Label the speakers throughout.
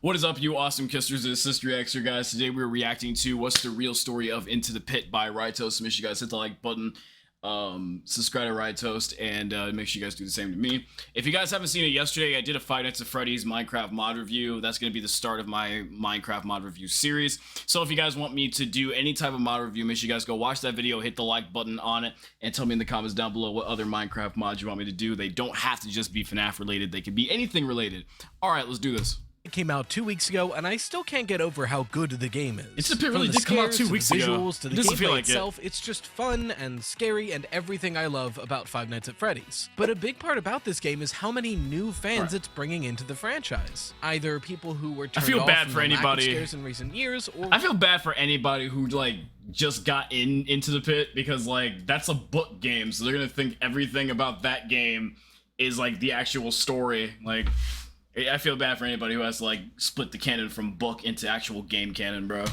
Speaker 1: What is up, you awesome kissers? It's CistReactZ here, guys. Today we're reacting to What's the Real Story of Into the Pit by RYETOAST. Make sure you guys hit the like button, subscribe to RYETOAST, and make sure you guys do the same to me. If you guys haven't seen it yesterday, I did a Five Nights at Freddy's Minecraft mod review. That's going to be the start of my Minecraft mod review series. So if you guys want me to do any type of mod review, make sure you guys go watch that video, hit the like button on it, and tell me in the comments down below what other Minecraft mods you want me to do. They don't have to just be FNAF related. They can be anything related. Alright, let's do this.
Speaker 2: It came out 2 weeks ago, and I still can't get over how good the game is.
Speaker 1: It's a bit really did come out 2 weeks ago.
Speaker 2: Visuals to the gameplay itself, it's just fun and scary and everything I love about Five Nights at Freddy's. But a big part about this game is how many new fans it's bringing into the franchise. Either people who were turned off from the lack of scares in recent years, or
Speaker 1: I feel bad for anybody who just got into the pit, because that's a book game, so they're gonna think everything about that game is the actual story. I feel bad for anybody who has to split the canon from book into actual game canon, bro.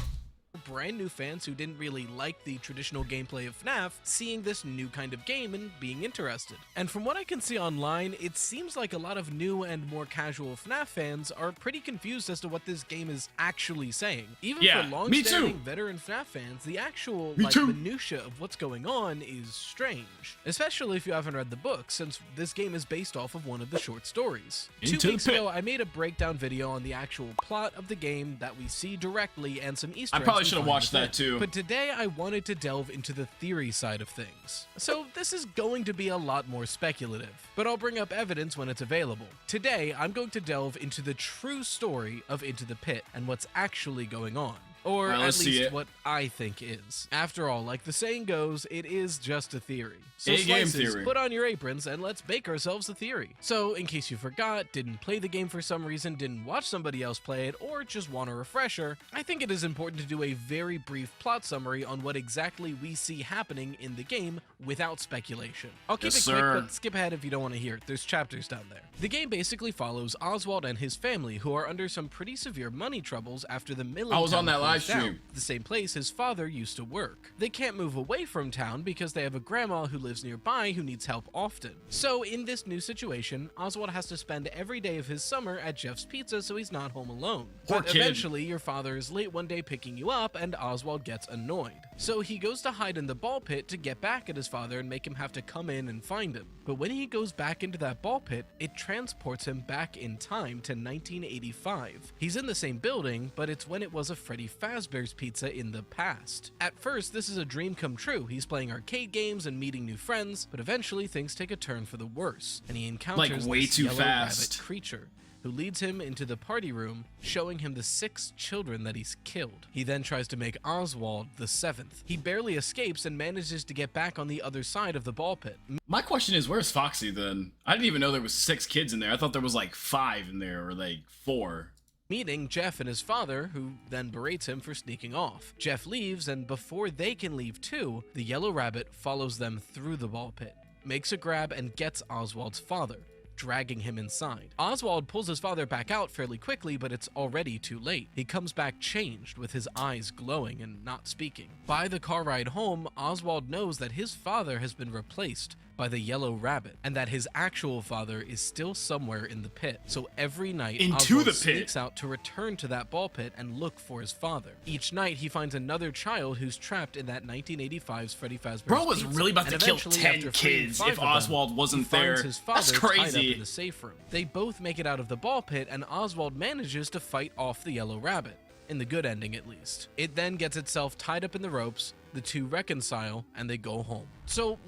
Speaker 2: brand new fans who didn't really like the traditional gameplay of FNAF seeing this new kind of game and being interested. And from what I can see online, it seems like a lot of new and more casual FNAF fans are pretty confused as to what this game is actually saying. Even for long-standing veteran FNAF fans, the actual minutia of what's going on is strange. Especially if you haven't read the book, since this game is based off of one of the short stories. 2 weeks ago, I made a breakdown video on the actual plot of the game that we see directly and some Easter eggs.
Speaker 1: I probably should have watched that too.
Speaker 2: But today I wanted to delve into the theory side of things. So this is going to be a lot more speculative, but I'll bring up evidence when it's available. Today I'm going to delve into the true story of Into the Pit and what's actually going on. Or at least what I think is. After all, like the saying goes, it is just a theory. So slices, put on your aprons and let's bake ourselves a theory. So in case you forgot, didn't play the game for some reason, didn't watch somebody else play it, or just want a refresher, I think it is important to do a very brief plot summary on what exactly we see happening in the game without speculation. I'll keep it quick, but skip ahead if you don't want to hear it. There's chapters down there. The game basically follows Oswald and his family, who are under some pretty severe money troubles after the military.
Speaker 1: I was on that live stream.
Speaker 2: The same place his father used to work. They can't move away from town because they have a grandma who lives nearby who needs help often. So in this new situation, Oswald has to spend every day of his summer at Jeff's Pizza so he's not home alone. But eventually your father is late one day picking you up and Oswald gets annoyed. So he goes to hide in the ball pit to get back at his father and make him have to come in and find him. But when he goes back into that ball pit, it transports him back in time to 1985. He's in the same building, but it's when it was a Freddy Fazbear's Pizza in the past. At first, this is a dream come true. He's playing arcade games and meeting new friends, but eventually things take a turn for the worse, and he encounters this yellow rabbit creature who leads him into the party room, showing him the 6 children that he's killed. He then tries to make Oswald the 7th. He barely escapes and manages to get back on the other side of the ball pit.
Speaker 1: My question is, where's Foxy then? I didn't even know there was 6 kids in there. I thought there was 5 in there, or 4.
Speaker 2: Meeting Jeff and his father, who then berates him for sneaking off. Jeff leaves, and before they can leave too, the yellow rabbit follows them through the ball pit, makes a grab, and gets Oswald's father, dragging him inside. Oswald pulls his father back out fairly quickly, but it's already too late. He comes back changed, with his eyes glowing and not speaking. By the car ride home, Oswald knows that his father has been replaced by the yellow rabbit, and that his actual father is still somewhere in the pit. So every night, Oswald sneaks out to return to that ball pit and look for his father. Each night, he finds another child who's trapped in that 1985's Freddy Fazbear's
Speaker 1: Bro was really about to kill 10 kids if Oswald wasn't there. That's crazy.
Speaker 2: In the safe room. They both make it out of the ball pit, and Oswald manages to fight off the yellow rabbit. In the good ending, at least. It then gets itself tied up in the ropes, the two reconcile, and they go home. So,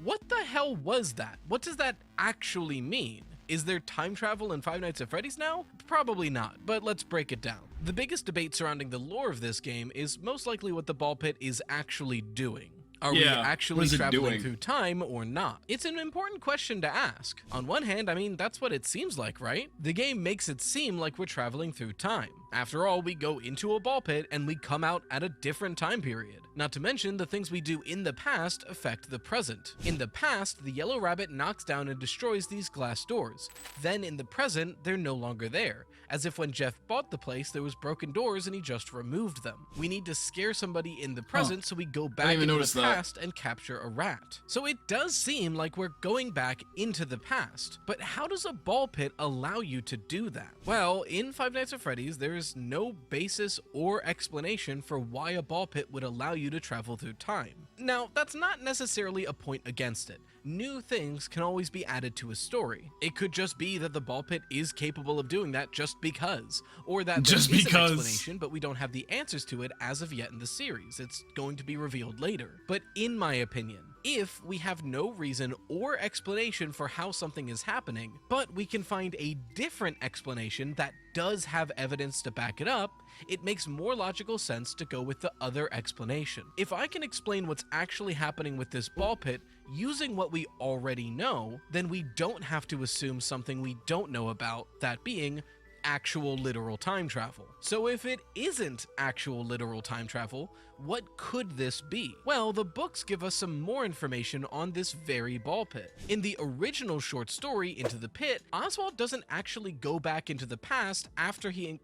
Speaker 2: what the hell was that? What does that actually mean? Is there time travel in Five Nights at Freddy's now? Probably not, but let's break it down. The biggest debate surrounding the lore of this game is most likely what the ball pit is actually doing. Are we actually traveling through time or not? It's an important question to ask. On one hand, I mean, that's what it seems like, right? The game makes it seem like we're traveling through time. After all, we go into a ball pit and we come out at a different time period. Not to mention, the things we do in the past affect the present. In the past, the yellow rabbit knocks down and destroys these glass doors. Then in the present, they're no longer there, as if when Jeff bought the place there was broken doors and he just removed them. We need to scare somebody in the present, so we go back into the past and capture a rat. So it does seem like we're going back into the past, but how does a ball pit allow you to do that? Well, in Five Nights at Freddy's, there's no basis or explanation for why a ball pit would allow you to travel through time. Now, that's not necessarily a point against it. New things can always be added to a story. It could just be that the ball pit is capable of doing that just because, or that there is an explanation, but we don't have the answers to it as of yet in the series. It's going to be revealed later. But in my opinion, if we have no reason or explanation for how something is happening, but we can find a different explanation that does have evidence to back it up, it makes more logical sense to go with the other explanation. If I can explain what's actually happening with this ball pit using what we already know, then we don't have to assume something we don't know about, that being actual literal time travel. So if it isn't actual literal time travel, what could this be? Well, the books give us some more information on this very ball pit. In the original short story, Into the Pit, Oswald doesn't actually go back into the past after he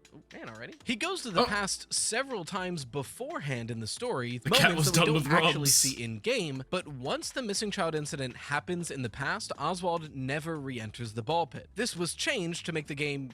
Speaker 2: goes to the past several times beforehand in the story, moments that we don't actually see in-game, but once the missing child incident happens in the past, Oswald never re-enters the ball pit. This was changed to make the game,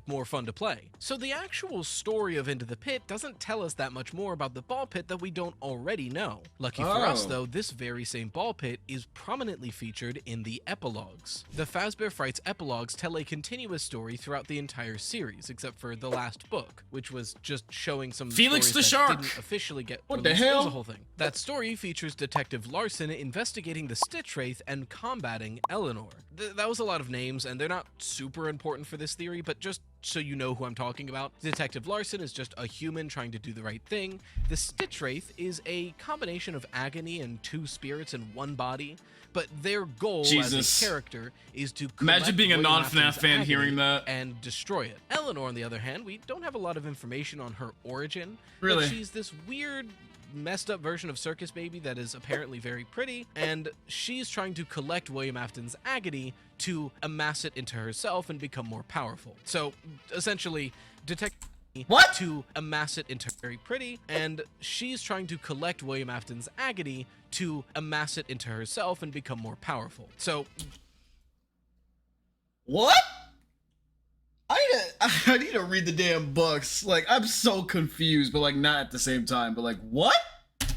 Speaker 2: more fun to play. So the actual story of Into the Pit doesn't tell us that much more about the ball pit that we don't already know. Lucky for us though, this very same ball pit is prominently featured in the epilogues. The Fazbear Frights epilogues tell a continuous story throughout the entire series, except for the last book, which was just showing some
Speaker 1: Felix the
Speaker 2: stories
Speaker 1: Shark
Speaker 2: that didn't officially get
Speaker 1: what
Speaker 2: released.
Speaker 1: the hell?
Speaker 2: It was a whole thing. That story features Detective Larson investigating the Stitch Wraith and combating Eleanor. That was a lot of names, and they're not super important for this theory, but just so you know who I'm talking about, Detective Larson is just a human trying to do the right thing. The Stitch Wraith is a combination of agony and two spirits in one body, but their goal as a character is to
Speaker 1: imagine being a non-FNAF fan hearing that
Speaker 2: and destroy it. Eleanor, on the other hand, we don't have a lot of information on her origin.
Speaker 1: Really?
Speaker 2: But she's this weird, messed up version of Circus Baby that is apparently very pretty, and she's trying to collect William Afton's agony to amass it into herself and become more powerful. So essentially, to amass it into very pretty, and she's trying to collect William Afton's agony to amass it into herself and become more powerful. So
Speaker 1: what? I need to read the damn books. Like, I'm so confused, but like not at the same time. But like, what?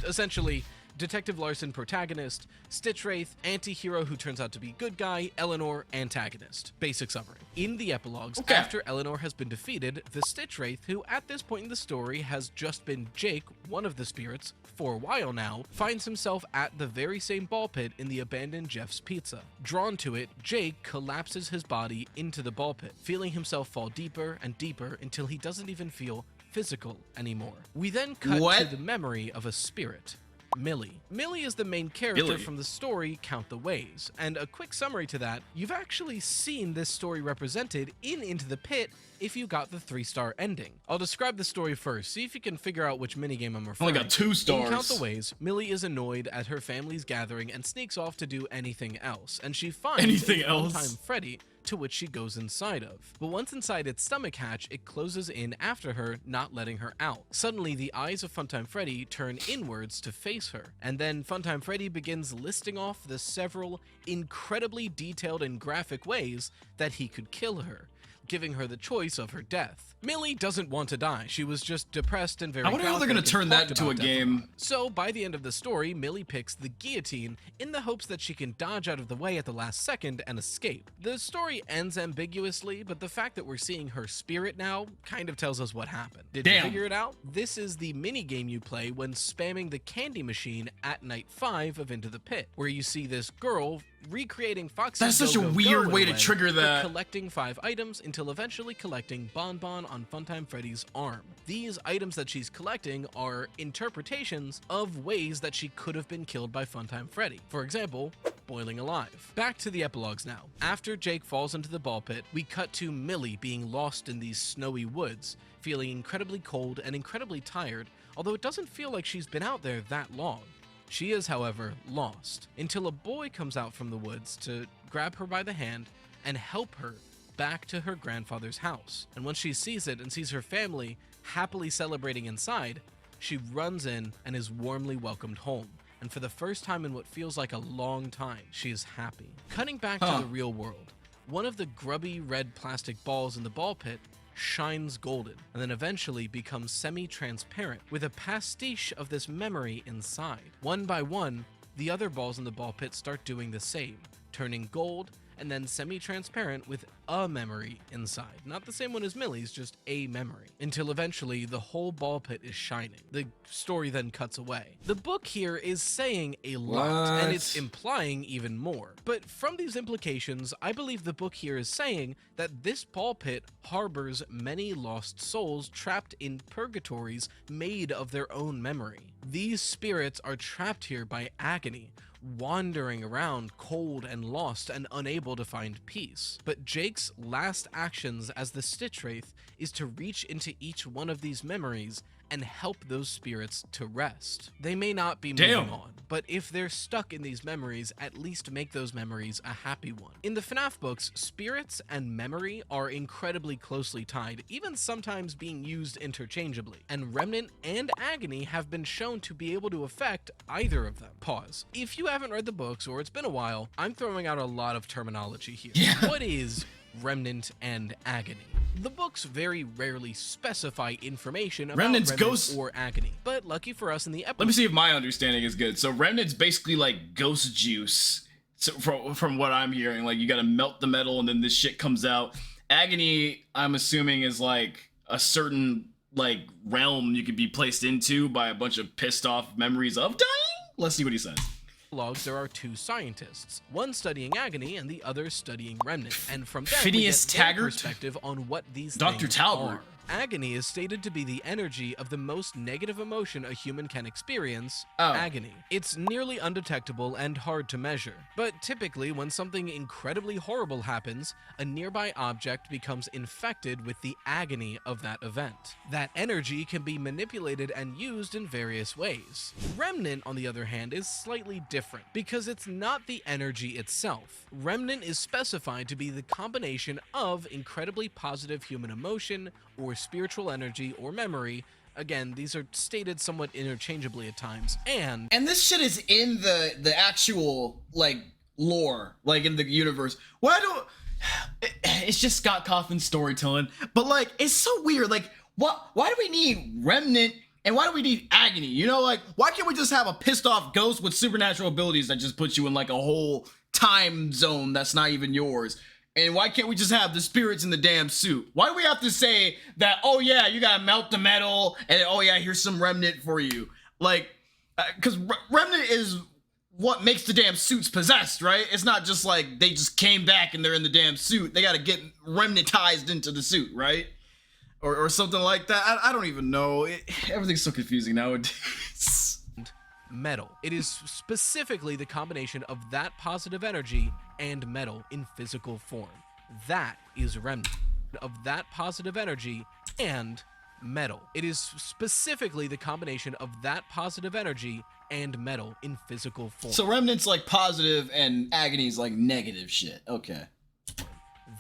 Speaker 2: Essentially, Detective Larson protagonist, Stitch Wraith anti-hero who turns out to be good guy, Eleanor antagonist. Basic summary. In the epilogues, after Eleanor has been defeated, the Stitch Wraith, who at this point in the story has just been Jake, one of the spirits, for a while now, finds himself at the very same ball pit in the abandoned Jeff's Pizza. Drawn to it, Jake collapses his body into the ball pit, feeling himself fall deeper and deeper until he doesn't even feel physical anymore. We then cut to the memory of a spirit, Millie. Millie is the main character from the story Count the Ways, and a quick summary to that, you've actually seen this story represented in Into the Pit if you got the 3-star ending. I'll describe the story first, see if you can figure out which minigame I'm referring to.
Speaker 1: I only got 2 stars.
Speaker 2: In Count the Ways, Millie is annoyed at her family's gathering and sneaks off to do anything else, and she finds a full-time Freddy, to which she goes inside of. But once inside its stomach hatch, it closes in after her, not letting her out. Suddenly, the eyes of Funtime Freddy turn inwards to face her, and then Funtime Freddy begins listing off the several incredibly detailed and graphic ways that he could kill her, giving her the choice of her death. Millie doesn't want to die. She was just depressed and very
Speaker 1: I wonder how they're going to turn that into a game.
Speaker 2: So by the end of the story, Millie picks the guillotine in the hopes that she can dodge out of the way at the last second and escape. The story ends ambiguously, but the fact that we're seeing her spirit now kind of tells us what happened. Did you figure it out? This is the mini game you play when spamming the candy machine at night 5 of Into the Pit, where you see this girl recreating Foxy's
Speaker 1: That's such a weird way to trigger that.
Speaker 2: Collecting 5 items until eventually collecting Bon Bon on Funtime Freddy's arm. These items that she's collecting are interpretations of ways that she could have been killed by Funtime Freddy. For example, boiling alive. Back to the epilogues now. After Jake falls into the ball pit, we cut to Millie being lost in these snowy woods, feeling incredibly cold and incredibly tired, although it doesn't feel like she's been out there that long. She is, however, lost, until a boy comes out from the woods to grab her by the hand and help her back to her grandfather's house. And once she sees it and sees her family happily celebrating inside, she runs in and is warmly welcomed home. And for the first time in what feels like a long time, she is happy. Cutting back to the real world, one of the grubby red plastic balls in the ball pit shines golden, and then eventually becomes semi-transparent with a pastiche of this memory inside. One by one, the other balls in the ball pit start doing the same, turning gold and then semi-transparent with a memory inside. Not the same one as Millie's, just a memory. Until eventually the whole ball pit is shining. The story then cuts away. The book here is saying a lot, and it's implying even more. But from these implications, I believe the book here is saying that this ball pit harbors many lost souls trapped in purgatories made of their own memory. These spirits are trapped here by agony, wandering around cold and lost and unable to find peace. But Jake's last actions as the CistReactZ is to reach into each one of these memories and help those spirits to rest. They may not be moving on, but if they're stuck in these memories, at least make those memories a happy one. In the FNAF books, spirits and memory are incredibly closely tied, even sometimes being used interchangeably, and Remnant and Agony have been shown to be able to affect either of them. Pause. If you haven't read the books or it's been a while, I'm throwing out a lot of terminology here. What is Remnant and Agony? The books very rarely specify information about
Speaker 1: Remnant's
Speaker 2: Remnant
Speaker 1: ghost
Speaker 2: or Agony, but lucky for us in the episode.
Speaker 1: Let me see if my understanding is good. So Remnant's basically like ghost juice. So from what I'm hearing, like you gotta melt the metal and then this shit comes out. Agony, I'm assuming, is like a certain like realm you could be placed into by a bunch of pissed off memories of dying. Let's see what he says.
Speaker 2: Logs, there are two scientists, one studying Agony and the other studying Remnant, and from them
Speaker 1: Phineas
Speaker 2: we get their
Speaker 1: Taggart?
Speaker 2: perspective on what these
Speaker 1: Dr.
Speaker 2: things
Speaker 1: Talbot.
Speaker 2: are. Agony is stated to be the energy of the most negative emotion a human can experience, agony. It's nearly undetectable and hard to measure, but typically when something incredibly horrible happens, a nearby object becomes infected with the agony of that event. That energy can be manipulated and used in various ways. Remnant, on the other hand, is slightly different because it's not the energy itself. Remnant is specified to be the combination of incredibly positive human emotion or spiritual energy or memory. Again, these are stated somewhat interchangeably at times. And
Speaker 1: this shit is in the actual like lore, like in the universe. Why don't it's just Scott Cawthon's storytelling, but like it's so weird. Like why do we need Remnant and why do we need Agony? You know, like why can't we just have a pissed off ghost with supernatural abilities that just puts you in like a whole time zone that's not even yours? And why can't we just have the spirits in the damn suit? Why do we have to say that, oh yeah, you gotta melt the metal, and oh yeah, here's some Remnant for you? Like, because Remnant is what makes the damn suits possessed, right? It's not just like they just came back and they're in the damn suit. They gotta get Remnantized into the suit, right? Or something like that. I don't even know. Everything's so confusing nowadays.
Speaker 2: metal. It is specifically the combination of that positive energy and metal in physical form. That is Remnant. Of that positive energy and metal. It is specifically the combination of that positive energy and metal in physical form.
Speaker 1: So Remnant's like positive and Agony's like negative shit. Okay.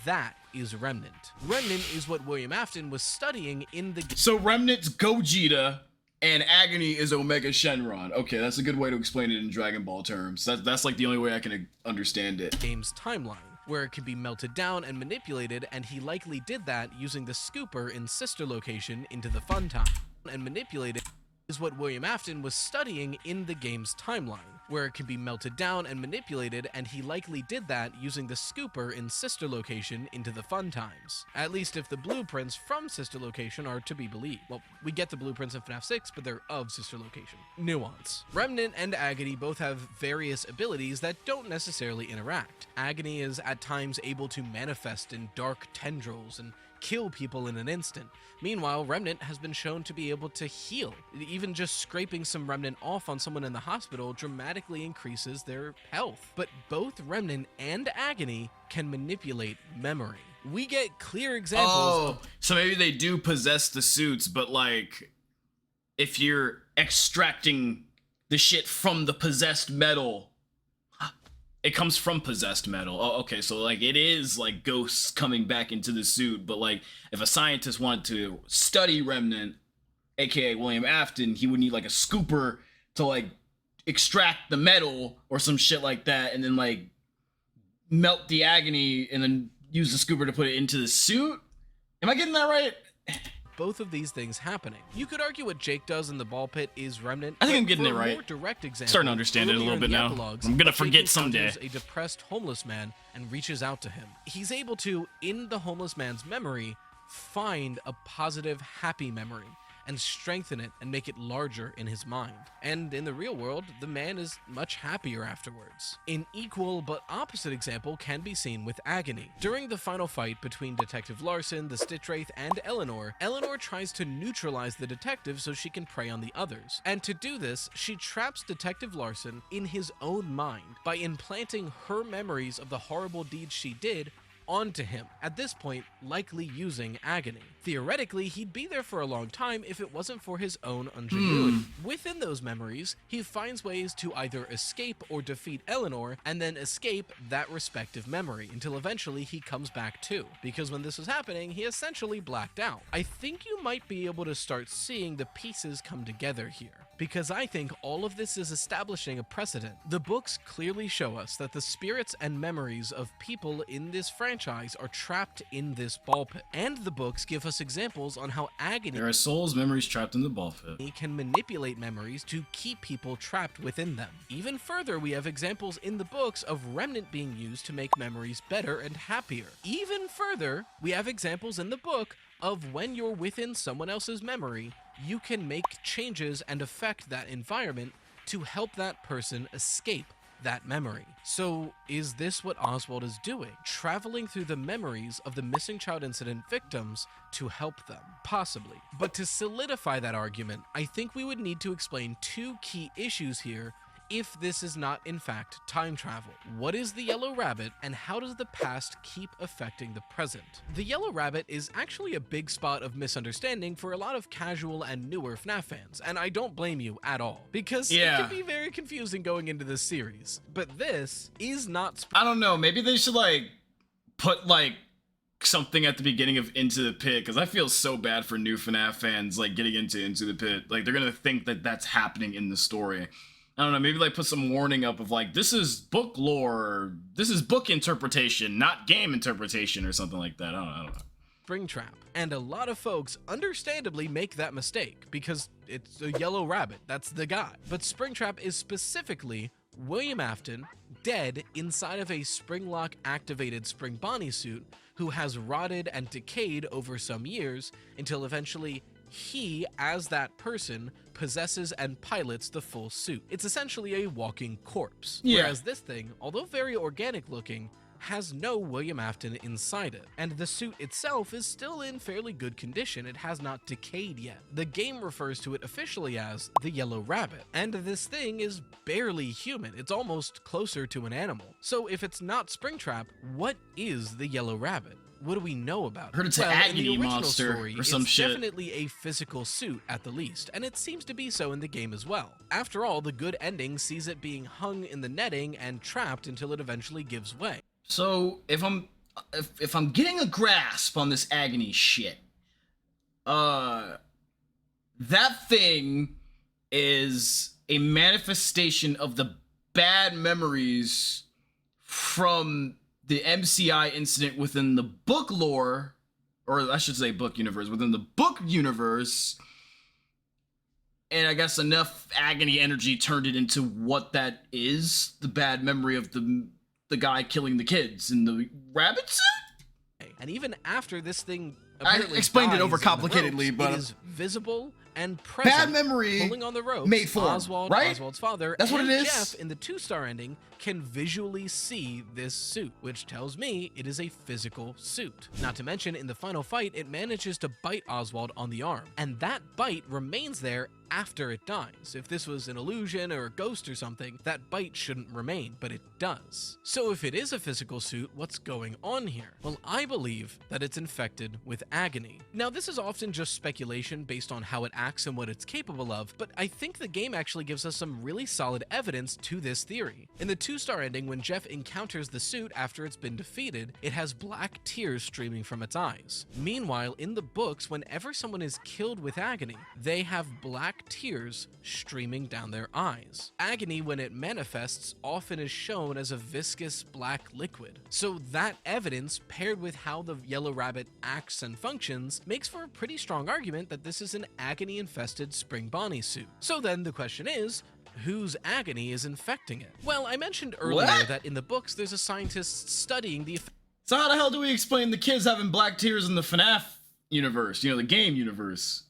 Speaker 2: That is Remnant. Remnant is what William Afton was studying in the...
Speaker 1: So Remnant's Gogeta and Agony is Omega Shenron. Okay, that's a good way to explain it in Dragon Ball terms. That's like the only way I can understand it.
Speaker 2: Game's timeline, where it can be melted down and manipulated, and he likely did that using the scooper in Sister Location into the fun time. And manipulated is what William Afton was studying in the game's timeline, where it can be melted down and manipulated, and he likely did that using the scooper in Sister Location into the fun times. At least if the blueprints from Sister Location are to be believed. Well, we get the blueprints in FNAF 6, but they're of Sister Location. Nuance. Remnant and Agony both have various abilities that don't necessarily interact. Agony is at times able to manifest in dark tendrils and kill people in an instant. Meanwhile, Remnant has been shown to be able to heal. Even just scraping some Remnant off on someone in the hospital dramatically increases their health. But both Remnant and Agony can manipulate memory. We get clear examples of...
Speaker 1: So maybe they do possess the suits, but like, if you're extracting the shit from the possessed metal, it comes from possessed metal. Oh, okay, so like it is like ghosts coming back into the suit, but like if a scientist wanted to study Remnant, aka William Afton, he would need like a scooper to like extract the metal or some shit like that, and then like melt the agony and then use the scooper to put it into the suit. Am I getting that right?
Speaker 2: Both of these things happening. You could argue what Jake does in the ball pit is Remnant.
Speaker 1: I think I'm getting
Speaker 2: it
Speaker 1: right.
Speaker 2: More direct example,
Speaker 1: Starting to understand it a little bit now. I'm gonna forget someday.
Speaker 2: A depressed homeless man and reaches out to him. He's able to, in the homeless man's memory, find a positive, happy memory and strengthen it and make it larger in his mind. And in the real world, the man is much happier afterwards. An equal but opposite example can be seen with Agony. During the final fight between Detective Larson, the CistReactZ, and Eleanor, Eleanor tries to neutralize the detective so she can prey on the others. And to do this, she traps Detective Larson in his own mind by implanting her memories of the horrible deeds she did onto him, at this point likely using Agony. Theoretically, he'd be there for a long time if it wasn't for his own ingenuity. Within those memories, he finds ways to either escape or defeat Eleanor, and then escape that respective memory, until eventually he comes back too. Because when this was happening, he essentially blacked out. I think you might be able to start seeing the pieces come together here, because I think all of this is establishing a precedent. The books clearly show us that the spirits and memories of people in this franchise are trapped in this ball pit, and the books give us examples on how Agony
Speaker 1: There are souls, memories trapped in the ball pit.
Speaker 2: can manipulate memories to keep people trapped within them. Even further, we have examples in the books of Remnant being used to make memories better and happier. Even further, we have examples in the book of when you're within someone else's memory, you can make changes and affect that environment to help that person escape that memory. So is this what Oswald is doing? Traveling through the memories of the missing child incident victims to help them? Possibly. But to solidify that argument, I think we would need to explain two key issues here if this is not in fact time travel. What is the Yellow Rabbit, and how does the past keep affecting the present? The Yellow Rabbit is actually a big spot of misunderstanding for a lot of casual and newer FNAF fans, and I don't blame you at all, because it can be very confusing going into this series. But this is not
Speaker 1: I don't know, maybe they should like put like something at the beginning of Into the Pit, because I feel so bad for new FNAF fans like getting into the Pit. Like they're gonna think that that's happening in the story. I don't know, maybe like put some warning up of like, this is book lore, this is book interpretation, not game interpretation, or something like that. I don't know.
Speaker 2: Springtrap. And a lot of folks understandably make that mistake because it's a Yellow Rabbit, that's the guy. But Springtrap is specifically William Afton, dead inside of a Springlock activated Spring Bonnie suit, who has rotted and decayed over some years until eventually he, as that person, possesses and pilots the full suit. It's essentially a walking corpse. Whereas this thing, although very organic looking, has no William Afton inside it. And the suit itself is still in fairly good condition. It has not decayed yet. The game refers to it officially as the Yellow Rabbit. And this thing is barely human. It's almost closer to an animal. So if it's not Springtrap, what is the Yellow Rabbit? What do we know about it?
Speaker 1: Heard it's an agony
Speaker 2: in the original
Speaker 1: monster
Speaker 2: story,
Speaker 1: or some
Speaker 2: it's
Speaker 1: shit.
Speaker 2: Definitely a physical suit at the least, and it seems to be so in the game as well. After all, the good ending sees it being hung in the netting and trapped until it eventually gives way.
Speaker 1: So if I'm getting a grasp on this agony shit, that thing is a manifestation of the bad memories from the MCI incident within the book lore, or I should say book universe, within the book universe, and I guess enough agony energy turned it into what that is, the bad memory of the guy killing the kids in the rabbit suit?
Speaker 2: And even after this thing
Speaker 1: I explained it overcomplicatedly, but
Speaker 2: it is visible and present.
Speaker 1: Bad memory
Speaker 2: pulling on the ropes.
Speaker 1: made form,
Speaker 2: Oswald,
Speaker 1: right?
Speaker 2: Oswald's father,
Speaker 1: That's what
Speaker 2: and
Speaker 1: it is?
Speaker 2: Jeff in the 2-star ending can visually see this suit, which tells me it is a physical suit. Not to mention, in the final fight, it manages to bite Oswald on the arm, and that bite remains there after it dies. If this was an illusion or a ghost or something, that bite shouldn't remain, but it does. So if it is a physical suit, what's going on here? Well, I believe that it's infected with agony. Now, this is often just speculation based on how it acts axe and what it's capable of, but I think the game actually gives us some really solid evidence to this theory. In the 2-star ending, when Jeff encounters the suit after it's been defeated, it has black tears streaming from its eyes. Meanwhile, in the books, whenever someone is killed with agony, they have black tears streaming down their eyes. Agony, when it manifests, often is shown as a viscous black liquid. So that evidence, paired with how the yellow rabbit acts and functions, makes for a pretty strong argument that this is an agony-infested Spring Bonnie suit. So then the question is, whose agony is infecting it? Well, I mentioned earlier that in the books there's a scientist studying the effect.
Speaker 1: So how the hell do we explain the kids having black tears in the FNAF universe? You know, the game universe.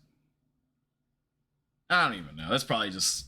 Speaker 1: I don't even know. That's probably just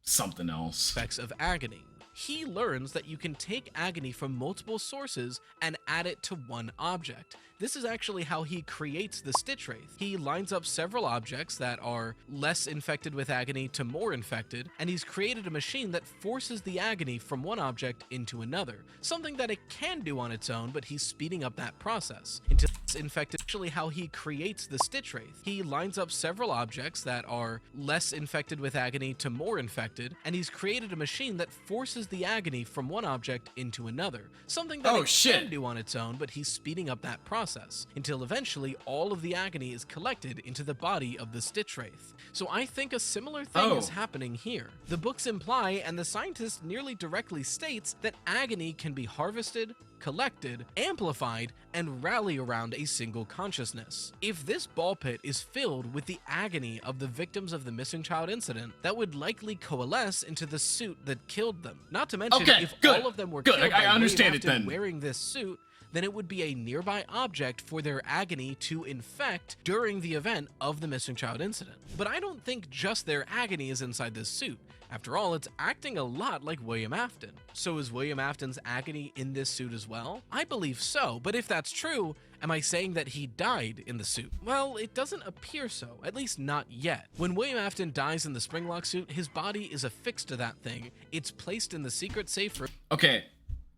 Speaker 1: something else.
Speaker 2: Effects of agony. He learns that you can take agony from multiple sources and add it to one object. This is actually how he creates the CistReactZ. He lines up several objects that are less infected with agony to more infected, and he's created a machine that forces the agony from one object into another, something that it can do on its own, but he's speeding up that process until it's infected. Actually how he creates the CistReactZ. He lines up several objects that are less infected with agony to more infected, and he's created a machine that forces the agony from one object into another, something that it can do on its own, but he's speeding up that process until eventually all of the agony is collected into the body of the CistReactZ. So I think a similar thing is happening here. The books imply, and the scientist nearly directly states, that agony can be harvested, collected, amplified, and rally around a single consciousness. If this ball pit is filled with the agony of the victims of the missing child incident, that would likely coalesce into the suit that killed them. Not to mention, if all of them were killed by
Speaker 1: understand it then.
Speaker 2: wearing this suit, then it would be a nearby object for their agony to infect during the event of the missing child incident. But I don't think just their agony is inside this suit. After all, it's acting a lot like William Afton. So is William Afton's agony in this suit as well? I believe so, but if that's true, am I saying that he died in the suit? Well, it doesn't appear so, at least not yet. When William Afton dies in the Springlock suit, his body is affixed to that thing. It's placed in the secret safe room.
Speaker 1: Okay,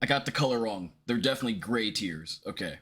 Speaker 1: I got the color wrong. They're definitely gray tears. Okay,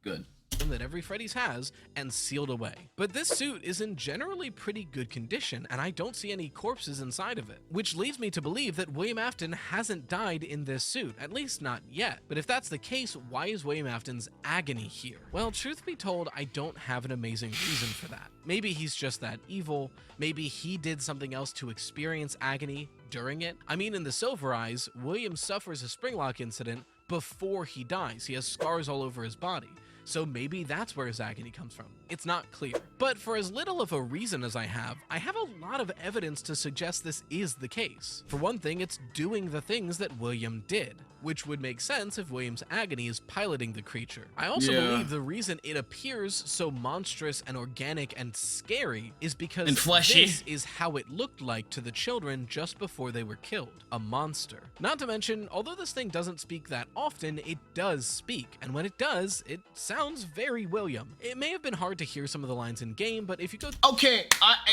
Speaker 1: good.
Speaker 2: That every Freddy's has, and sealed away. But this suit is in generally pretty good condition, and I don't see any corpses inside of it, which leads me to believe that William Afton hasn't died in this suit, at least not yet. But if that's the case, why is William Afton's agony here? Well, truth be told, I don't have an amazing reason for that. Maybe he's just that evil, maybe he did something else to experience agony during it. I mean, in the Silver Eyes, William suffers a Springlock incident before he dies. He has scars all over his body. So maybe that's where his agony comes from. It's not clear. But for as little of a reason as I have a lot of evidence to suggest this is the case. For one thing, it's doing the things that William did, which would make sense if William's agony is piloting the creature. I also believe the reason it appears so monstrous and organic and scary is because this is how it looked like to the children just before they were killed. A monster. Not to mention, although this thing doesn't speak that often, it does speak. And when it does, it sounds very William. It may have been hard to hear some of the lines in game, but if you go—
Speaker 1: Okay,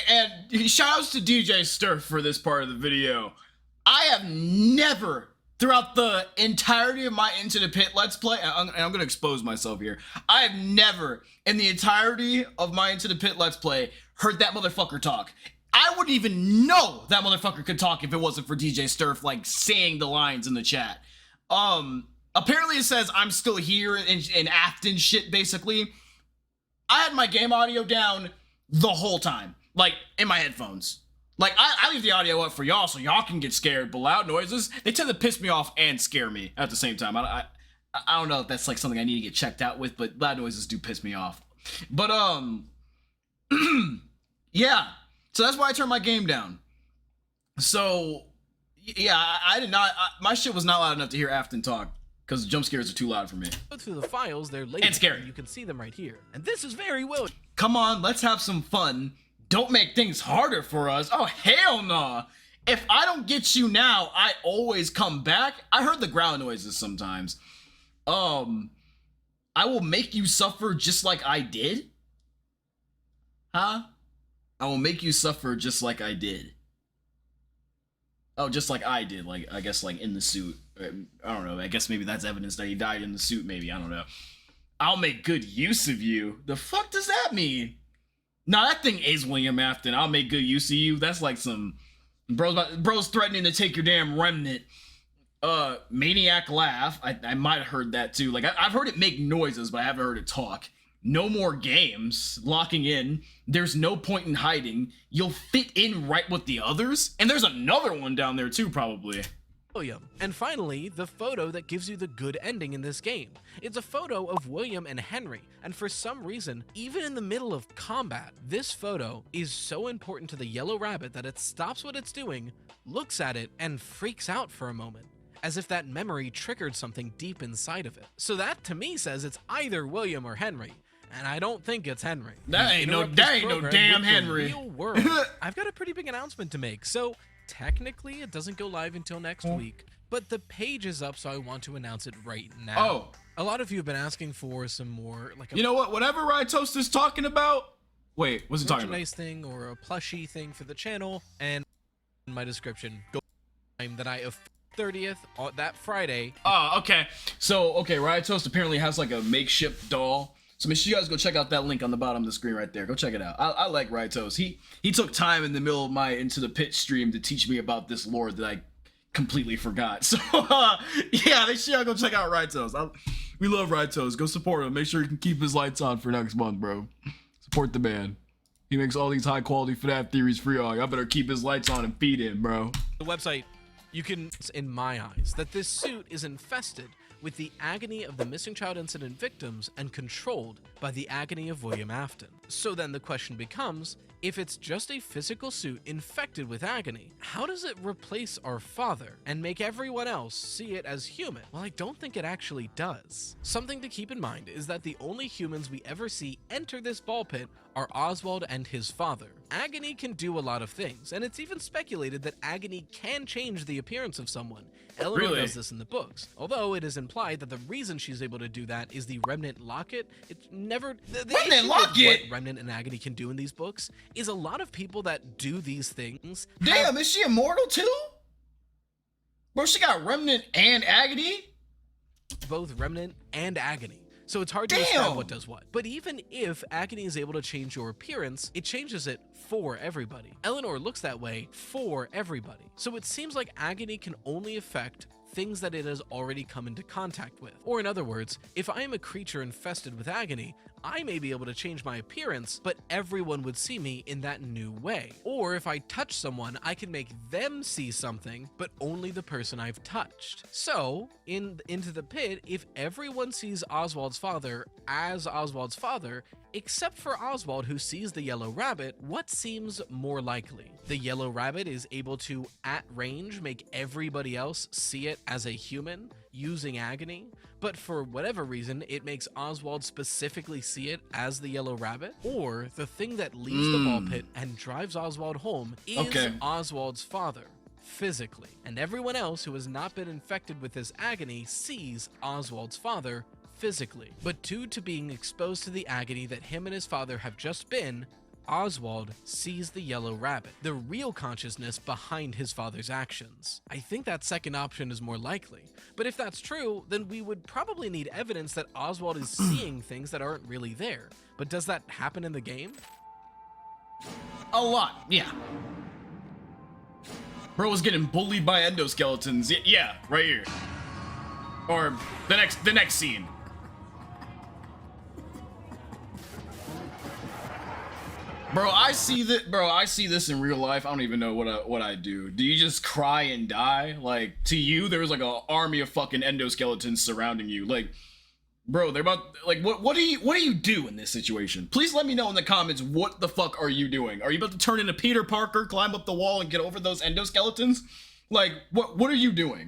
Speaker 1: and shoutouts to DJ Sturf for this part of the video. I have never, throughout the entirety of my Into the Pit Let's Play, and I'm gonna expose myself here, I have never, in the entirety of my Into the Pit Let's Play, heard that motherfucker talk. I wouldn't even know that motherfucker could talk if it wasn't for DJ Sturf, like, saying the lines in the chat. Apparently it says I'm still here in Afton shit, basically. I had my game audio down the whole time, like, in my headphones. Like, I leave the audio up for y'all so y'all can get scared, but loud noises, they tend to piss me off and scare me at the same time. I don't know if that's, like, something I need to get checked out with, but loud noises do piss me off. But, yeah. So that's why I turned my game down. So, yeah, I did not, my shit was not loud enough to hear Afton talk, because jump scares are too loud for me.
Speaker 2: Go through the files, they're labeled,
Speaker 1: and scary.
Speaker 2: You can see them right here. And this is very William.
Speaker 1: Come on, let's have some fun. Don't make things harder for us. Oh, hell nah. If I don't get you now, I always come back. I heard the ground noises sometimes. I will make you suffer just like I did? Huh? I will make you suffer just like I did. Oh, just like I did. Like, I guess, like, in the suit. I don't know. I guess maybe that's evidence that he died in the suit, maybe. I don't know. I'll make good use of you. The fuck does that mean? Nah, that thing is William Afton. I'll make good use of you. That's like some bro's threatening to take your damn remnant. Maniac laugh. I might have heard that too. Like I've heard it make noises, but I haven't heard it talk. No more games. Locking in. There's no point in hiding. You'll fit in right with the others. And there's another one down there too, probably.
Speaker 2: William. And finally, the photo that gives you the good ending in this game. It's a photo of William and Henry, and for some reason, even in the middle of combat, this photo is so important to the yellow rabbit that it stops what it's doing, looks at it, and freaks out for a moment, as if that memory triggered something deep inside of it. So that, to me, says it's either William or Henry. And I don't think it's Henry.
Speaker 1: That ain't no damn Henry.
Speaker 2: Real world. I've got a pretty big announcement to make, so technically, it doesn't go live until next week, but the page is up, so I want to announce it right now.
Speaker 1: Oh.
Speaker 2: A lot of you have been asking for some more, like a
Speaker 1: you know what? Whatever RYETOAST is talking about. Wait, what's he talking about?
Speaker 2: Merchandise thing or a plushie thing for the channel, and in my description, go time that I 30th that Friday.
Speaker 1: Oh, okay. So, okay, RYETOAST apparently has like a makeshift doll. So make sure you guys go check out that link on the bottom of the screen right there. Go check it out. I like RYETOAST. He took time in the middle of my Into the Pit stream to teach me about this lore that I completely forgot. So yeah, make sure y'all go check out RYETOAST. We love RYETOAST. Go support him. Make sure he can keep his lights on for next month, bro. Support the man. He makes all these high quality FNAF theories for y'all. Y'all better keep his lights on and feed him, bro.
Speaker 2: The website, you can, in my eyes, that this suit is infested with the agony of the missing child incident victims and controlled by the agony of William Afton. So then the question becomes, if it's just a physical suit infected with agony, how does it replace our father and make everyone else see it as human? Well, I don't think it actually does. Something to keep in mind is that the only humans we ever see enter this ball pit are Oswald and his father. Agony can do a lot of things, and it's even speculated that agony can change the appearance of someone. Eleanor does this in the books, although it is implied that the reason she's able to do that is the Remnant Locket. It's never... The
Speaker 1: Remnant Locket?
Speaker 2: What Remnant and Agony can do in these books is a lot of people that do these things...
Speaker 1: Damn, is she immortal too? Bro, she got Remnant and Agony?
Speaker 2: Both Remnant and Agony. So it's hard to describe what does what. But even if Agony is able to change your appearance, it changes it for everybody. Eleanor looks that way for everybody. So it seems like Agony can only affect things that it has already come into contact with. Or in other words, if I am a creature infested with agony, I may be able to change my appearance, but everyone would see me in that new way. Or if I touch someone, I can make them see something, but only the person I've touched. So, in Into the Pit, if everyone sees Oswald's father as Oswald's father, except for Oswald, who sees the yellow rabbit, what seems more likely? The yellow rabbit is able to, at range, make everybody else see it as a human, using agony, but for whatever reason, it makes Oswald specifically see it as the yellow rabbit? Or the thing that leaves the ball pit and drives Oswald home is Oswald's father, physically. And everyone else who has not been infected with this agony sees Oswald's father physically. But due to being exposed to the agony that him and his father have just been, Oswald sees the yellow rabbit, the real consciousness behind his father's actions. I think that second option is more likely. But if that's true, then we would probably need evidence that Oswald is seeing things that aren't really there. But does that happen in the game?
Speaker 1: A lot, yeah. Bro was getting bullied by endoskeletons. Yeah, right here. Or the next scene. Bro, I see this in real life. I don't even know what I do. Do you just cry and die? Like, to you, there's like an army of fucking endoskeletons surrounding you. Like, bro, they're about, like, what do you do in this situation? Please let me know in the comments, what the fuck are you doing? Are you about to turn into Peter Parker, climb up the wall and get over those endoskeletons? Like, what are you doing?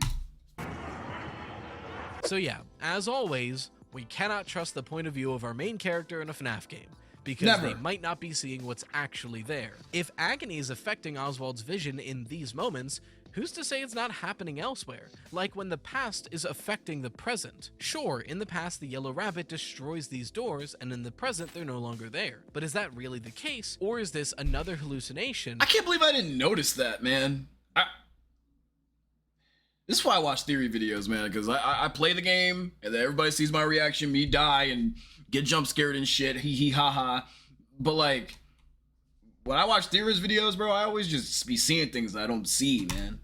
Speaker 2: So yeah, as always, we cannot trust the point of view of our main character in a FNAF game, because they might not be seeing what's actually there. If agony is affecting Oswald's vision in these moments, who's to say it's not happening elsewhere? Like when the past is affecting the present. Sure, in the past the yellow rabbit destroys these doors, and in the present they're no longer there. But is that really the case, or is this another hallucination?
Speaker 1: I can't believe I didn't notice that, man. This is why I watch theory videos, man, because I play the game, and then everybody sees my reaction, me die, and get jump scared and shit, hee hee ha ha. But like, when I watch theorist videos, bro, I always just be seeing things that I don't see, man.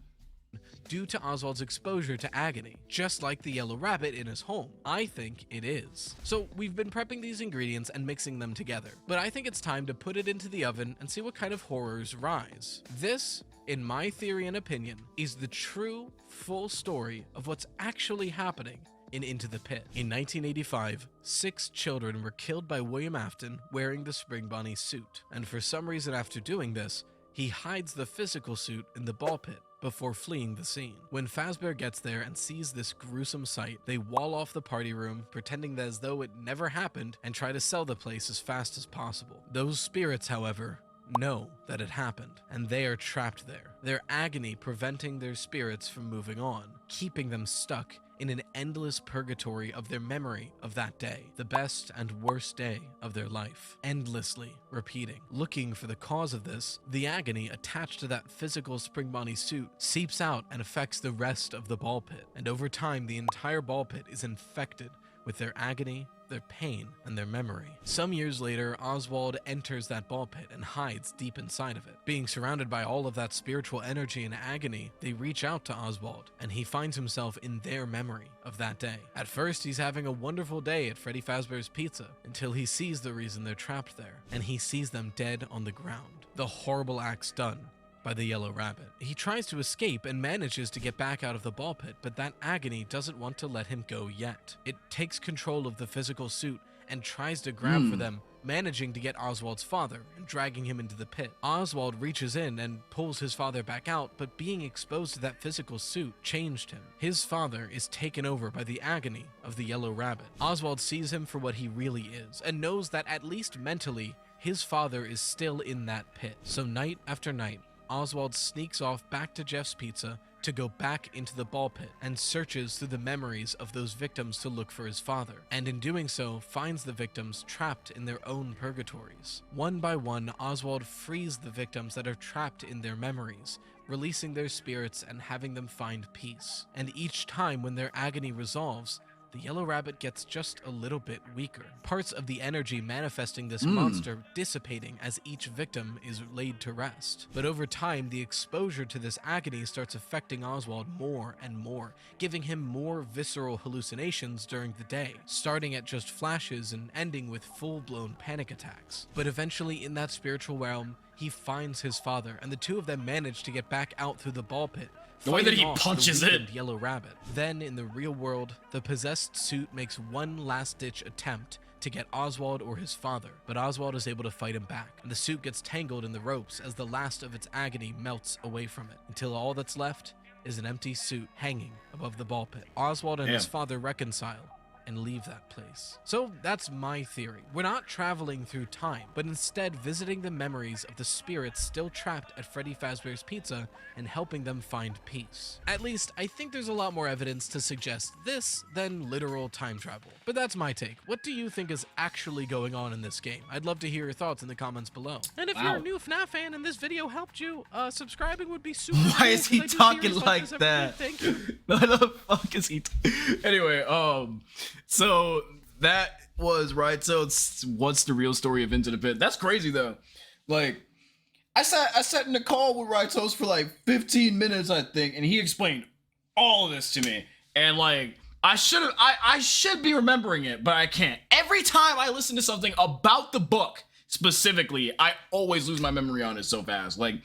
Speaker 2: Due to Oswald's exposure to agony, just like the yellow rabbit in his home. I think it is. So we've been prepping these ingredients and mixing them together, but I think it's time to put it into the oven and see what kind of horrors rise. This, in my theory and opinion, is the true, full story of what's actually happening in Into the Pit. In 1985, 6 children were killed by William Afton wearing the Spring Bonnie suit, and for some reason after doing this, he hides the physical suit in the ball pit before fleeing the scene. When Fazbear gets there and sees this gruesome sight, they wall off the party room, pretending that as though it never happened, and try to sell the place as fast as possible. Those spirits, however, know that it happened, and they are trapped there, their agony preventing their spirits from moving on, keeping them stuck in an endless purgatory of their memory of that day, the best and worst day of their life, endlessly repeating. Looking for the cause of this, the agony attached to that physical Spring Bonnie suit seeps out and affects the rest of the ball pit, and over time the entire ball pit is infected with their agony, their pain, and their memory. Some years later, Oswald enters that ball pit and hides deep inside of it. Being surrounded by all of that spiritual energy and agony, they reach out to Oswald, and he finds himself in their memory of that day. At first, he's having a wonderful day at Freddy Fazbear's Pizza, until he sees the reason they're trapped there, and he sees them dead on the ground. The horrible acts done by the yellow rabbit. He tries to escape and manages to get back out of the ball pit, but that agony doesn't want to let him go yet. It takes control of the physical suit and tries to grab for them, managing to get Oswald's father and dragging him into the pit. Oswald reaches in and pulls his father back out, but being exposed to that physical suit changed him. His father is taken over by the agony of the yellow rabbit. Oswald sees him for what he really is and knows that at least mentally, his father is still in that pit. So night after night, Oswald sneaks off back to Jeff's Pizza to go back into the ball pit and searches through the memories of those victims to look for his father, and in doing so finds the victims trapped in their own purgatories. One by one, Oswald frees the victims that are trapped in their memories, releasing their spirits and having them find peace. And each time when their agony resolves, the yellow rabbit gets just a little bit weaker. Parts of the energy manifesting this monster dissipating as each victim is laid to rest. But over time, the exposure to this agony starts affecting Oswald more and more, giving him more visceral hallucinations during the day, starting at just flashes and ending with full-blown panic attacks. But eventually, in that spiritual realm, he finds his father, and the two of them manage to get back out through the ball pit,
Speaker 1: the way that he punches it.
Speaker 2: Yellow rabbit. Then, in the real world, the possessed suit makes one last-ditch attempt to get Oswald or his father, but Oswald is able to fight him back, and the suit gets tangled in the ropes as the last of its agony melts away from it, until all that's left is an empty suit hanging above the ball pit. Oswald and his father reconcile and leave that place. So that's my theory. We're not traveling through time, but instead visiting the memories of the spirits still trapped at Freddy Fazbear's Pizza and helping them find peace. At least, I think there's a lot more evidence to suggest this than literal time travel. But that's my take. What do you think is actually going on in this game? I'd love to hear your thoughts in the comments below. And if you're a new FNAF fan and this video helped you, subscribing would be super
Speaker 1: Why is he talking like that?
Speaker 2: Thank you.
Speaker 1: What the fuck is he anyway, so that was right. So it's what's the real story of Into the Pit. That's crazy though. Like I sat in the call with RYETOAST for like 15 minutes, I think, and he explained all of this to me. And like I should be remembering it, but I can't. Every time I listen to something about the book specifically, I always lose my memory on it so fast. Like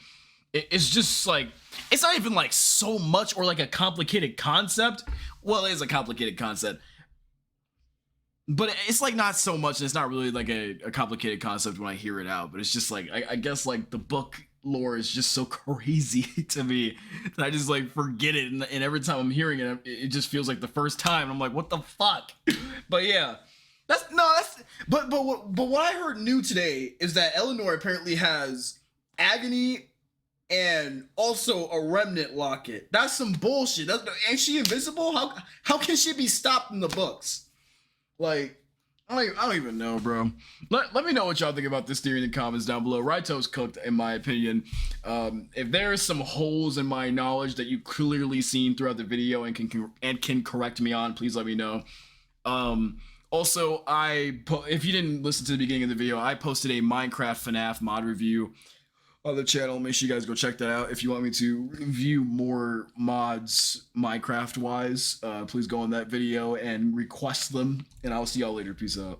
Speaker 1: it's just like it's not even like so much or like a complicated concept. Well, it is a complicated concept. But it's like not so much, and it's not really like a complicated concept when I hear it out, but it's just like, I guess like the book lore is just so crazy to me that I just like forget it, and every time I'm hearing it, it just feels like the first time, and I'm like, what the fuck? But yeah, but what I heard new today is that Eleanor apparently has agony and also a remnant locket. That's some bullshit. Ain't she invisible? How can she be stopped in the books? Like, I don't even know, bro. Let me know what y'all think about this theory in the comments down below. RYETOAST cooked, in my opinion. If there are some holes in my knowledge that you clearly seen throughout the video and can correct me on, please let me know. Also, if you didn't listen to the beginning of the video, I posted a Minecraft FNAF mod review other channel. Make sure you guys go check that out. If you want me to review more mods Minecraft wise, please go on that video and request them, and I'll see y'all later. Peace out.